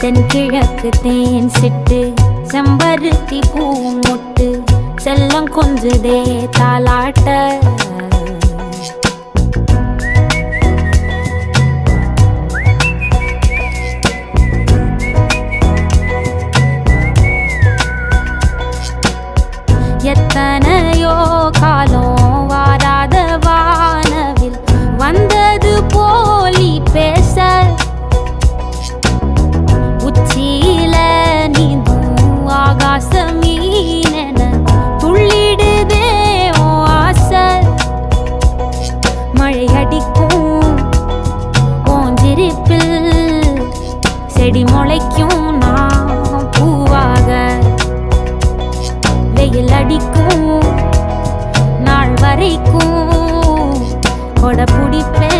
தென்கிழக்கு தேன் சிட்டு செம்பருத்தி பூ முட்டு செல்லம் கொஞ்சுதே தாலாட்ட எத்தனையோ காலம் வாராத வானவில் வந்தது போலி பேச உச்சியில நீந்தும் ஆகாச மீனென துள்ளிடுதே ஓ ஆசை மழை அடிக்கும் ஓஞ்சிருப்பில் செடி முளைக்கும் நான் பூவாக வெயில் அடிக்கும் நாள் வரைக்கும் கொடை பிடிப்பேன்